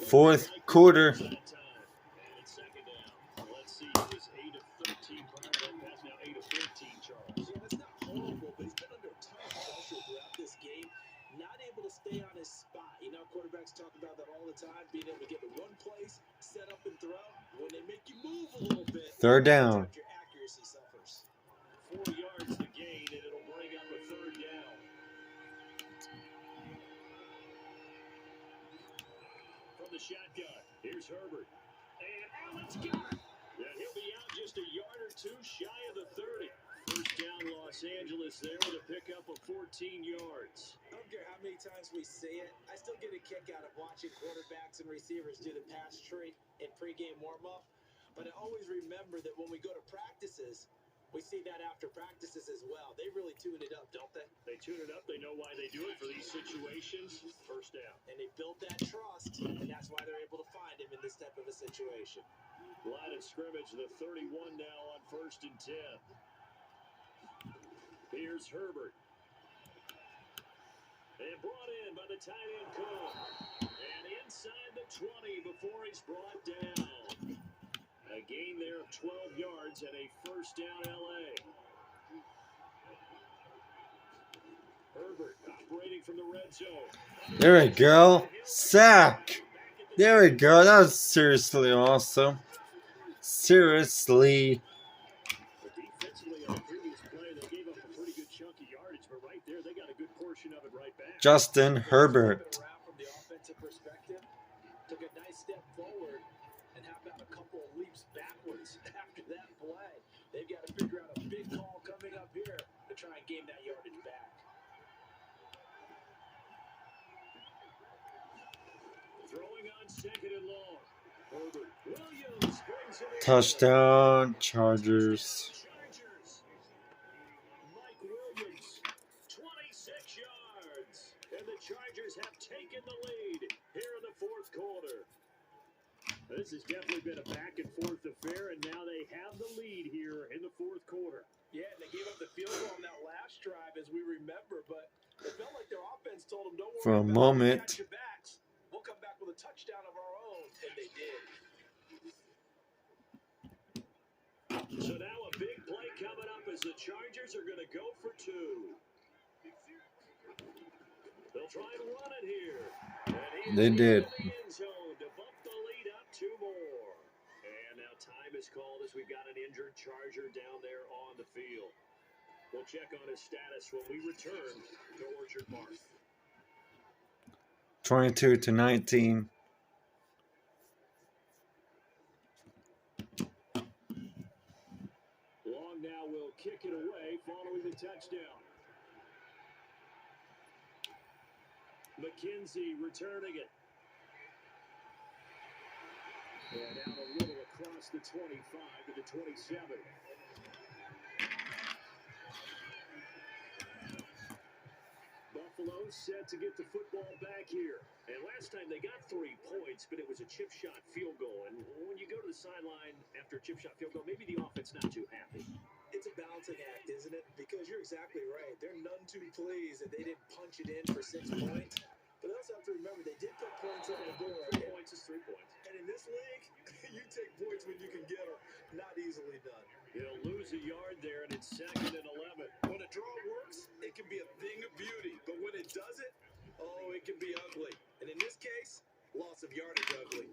Fourth quarter. Not able to stay on his spot. You know, quarterbacks talk about that all the time, being able to get to one place, set up and throw. When they make you move a little bit, third down. your accuracy suffers. 4 yards to gain, and it'll bring up a third down. From the shotgun, here's Herbert. And Allen's got it. And he'll be out just a yard or two shy of the 30. First down, Los Angeles there with a pickup of 14 yards. I don't care how many times we say it, I still get a kick out of watching quarterbacks and receivers do the pass tree in pregame warm-up. But I always remember that when we go to practices, we see that after practices as well. They really tune it up, don't they? They tune it up. They know why they do it for these situations. First down. And they build that trust, and that's why they're able to find him in this type of a situation. Line of scrimmage, the 31 now on 1st and 10. Here's Herbert. And brought in by the tight end Cole. And inside the 20 before he's brought down. A gain there of 12 yards and a first down LA. Herbert operating from the red zone. There we go. Sack. There we go. That was seriously awesome. Seriously. Justin Herbert. Took a nice step forward and how about a couple of leaps backwards after that play. They've got to figure out a big call coming up here to try and gain that yardage back. Throwing on 2nd and long. Herbert Williams brings it in. Touchdown, Chargers. Mike Williams, 26 yards. And the Chargers have taken the lead here in the 4th quarter. This has definitely been a back-and-forth affair, and now they have the lead here in the 4th quarter. Yeah, and they gave up the field goal on that last drive, as we remember, but it felt like their offense told them, don't worry For a moment. We'll come back with a touchdown of our own, and they did. So now a big play coming up as the Chargers are going to go for 2. They'll try and run it here. They did. To bump the lead up 2 more. And now time is called as we've got an injured Charger down there on the field. We'll check on his status when we return to Orchard Park. 22-19. Long now will kick it away following the touchdown. McKenzie returning it. And out a little across the 25 to the 27. Buffalo set to get the football back here. And last time they got 3 points, but it was a chip shot field goal. And when you go to the sideline after a chip shot field goal, maybe the offense not too happy. It's a balancing act, isn't it? Because you're exactly right. They're none too pleased that they didn't punch it in for 6 points. But they also have to remember they did put points on the board. 3 points is 3 points. And in this league, you take points when you can get them. Not easily done. He'll lose a yard there, and it's 2nd and 11. When a draw works, it can be a thing of beauty. But when it doesn't, oh, it can be ugly. And in this case, loss of yardage ugly.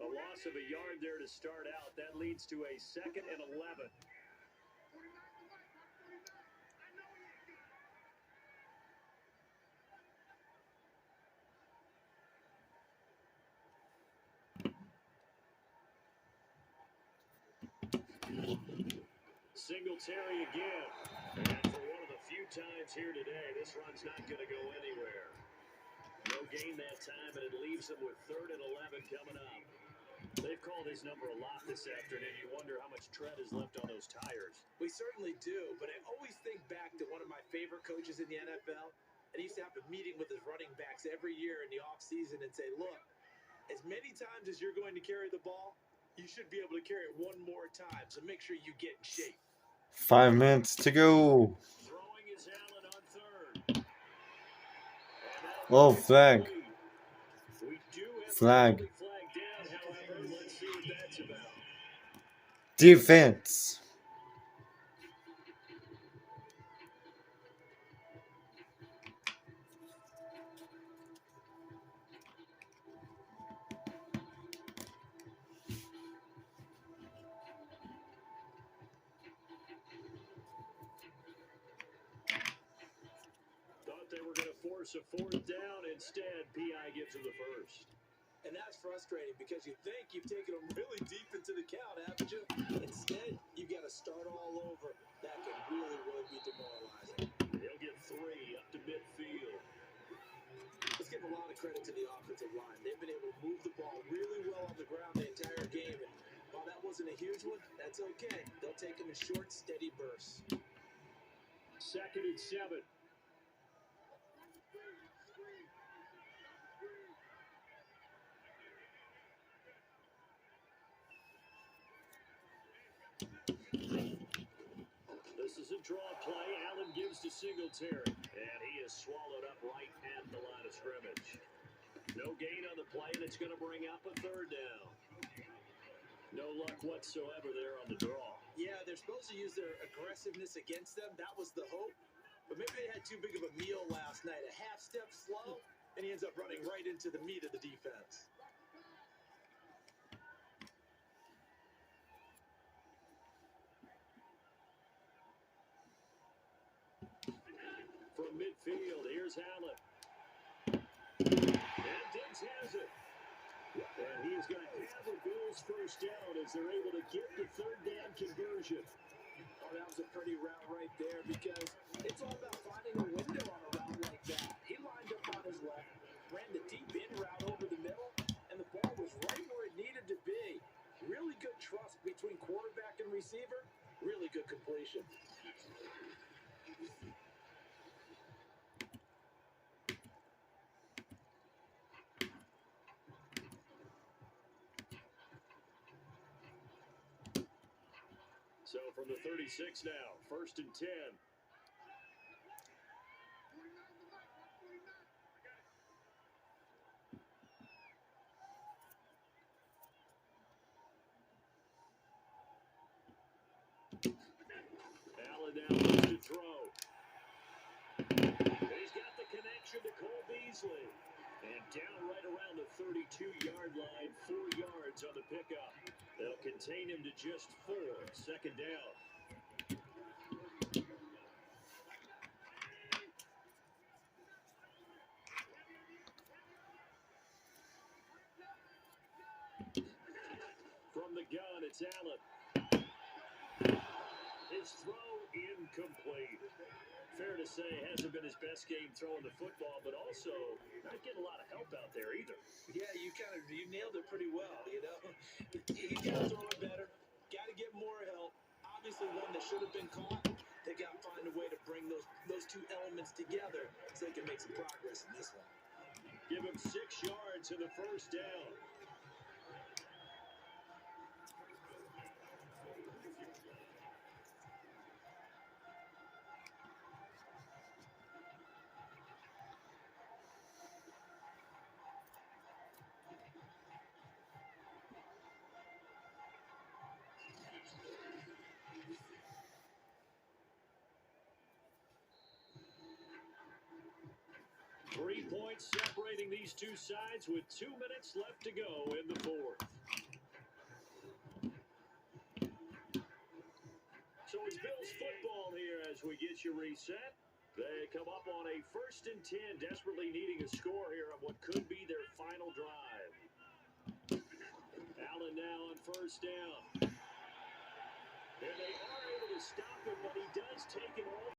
A loss of a yard there to start out. That leads to a 2nd and 11. Singletary again. And for one of the few times here today, this run's not going to go anywhere. No gain that time, and it leaves them with 3rd and 11 coming up. They've called his number a lot this afternoon. You wonder how much tread is left on those tires. We certainly do, but I always think back to one of my favorite coaches in the NFL, and he used to have a meeting with his running backs every year in the offseason and say, look, as many times as you're going to carry the ball, you should be able to carry it one more time. So make sure you get in shape. 5 minutes to go. Throwing is Allen on third. Oh, flag. We do have Flag. the flag down, however. Let's see what that's about. Defense. Thought they were going to force a fourth down. Instead, P.I. gives him the first. And that's frustrating because you think you've taken them really deep into the count, haven't you? Instead, you've got to start all over. That can really, really be demoralizing. He'll get 3 up to midfield. Let's give a lot of credit to the offensive line. They've been able to move the ball really well on the ground the entire game. And while that wasn't a huge one, that's okay. They'll take them in short, steady bursts. 2nd and 7. This is a draw play. Allen gives to Singletary, and he is swallowed up right at the line of scrimmage. No gain on the play, and it's going to bring up a 3rd down. No luck whatsoever there on the draw. Yeah, they're supposed to use their aggressiveness against them. That was the hope. But maybe they had too big of a meal last night. A half step slow, and he ends up running right into the meat of the defense. From midfield, here's Allen. And Diggs has it. And he's going to have the Bills first down as they're able to get the 3rd down conversion. Oh, that was a pretty route right there because it's all about finding a window on a route like that. He lined up on his left, ran the deep in route over the middle, and the ball was right where it needed to be. Really good trust between quarterback and receiver. Really good completion. So from the 36 now, 1st and 10. Allen now looks to throw. He's got the connection to Cole Beasley. And down right around the 32-yard line, 4 yards on the pickup. They'll contain him to just 4, 2nd down. From the gun, it's Allen. His throw incomplete. Fair to say, hasn't been his best game throwing the football, but also not getting a lot of help out there either. Yeah, you nailed it pretty well, you know. You got to throw it better. Got to get more help. Obviously, one that should have been caught. They got to find a way to bring those two elements together so they can make some progress in this one. Give him 6 yards to the 1st down. Three points separating these two sides with 2 minutes left to go in the 4th. So it's Bills football here as we get you reset. They come up on a 1st and 10, desperately needing a score here on what could be their final drive. Allen now on 1st down. And they are able to stop him, but he does take it all.